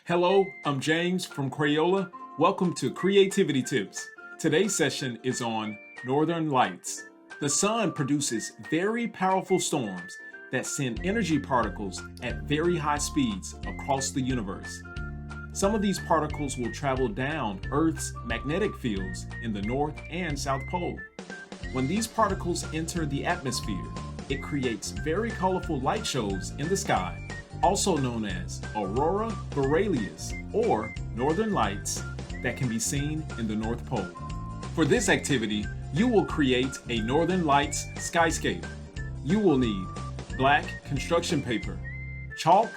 Hello, I'm James from Crayola. Welcome to Creativity Tips. Today's session is on Northern Lights. The sun produces very powerful storms that send energy particles at very high speeds across the universe. Some of these particles will travel down Earth's magnetic fields in the North and South Pole. When these particles enter the atmosphere, it creates very colorful light shows in the sky, also known as Aurora Borealis or Northern Lights, that can be seen in the North Pole. For this activity, you will create a Northern Lights skyscape. You will need black construction paper, chalk,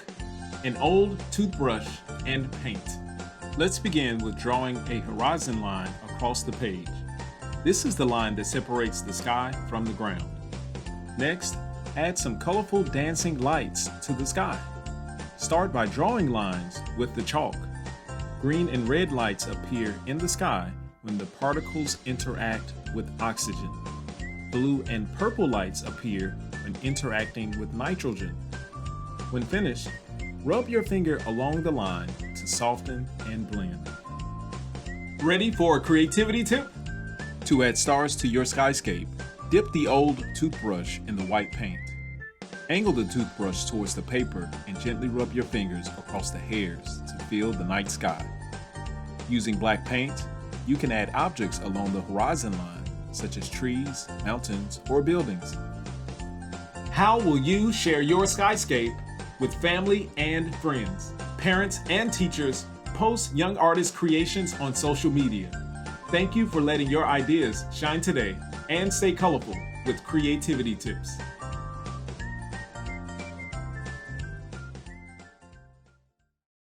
an old toothbrush, and paint. Let's begin with drawing a horizon line across the page. This is the line that separates the sky from the ground. Next, add some colorful dancing lights to the sky. Start by drawing lines with the chalk. Green and red lights appear in the sky when the particles interact with oxygen. Blue and purple lights appear when interacting with nitrogen. When finished, rub your finger along the line to soften and blend. Ready for a creativity tip? To add stars to your skyscape, dip the old toothbrush in the white paint. Angle the toothbrush towards the paper and gently rub your fingers across the hairs to fill the night sky. Using black paint, you can add objects along the horizon line, such as trees, mountains, or buildings. How will you share your skyscape with family and friends? Parents and teachers post young artists' creations on social media. Thank you for letting your ideas shine today and stay colorful with Creativity Tips.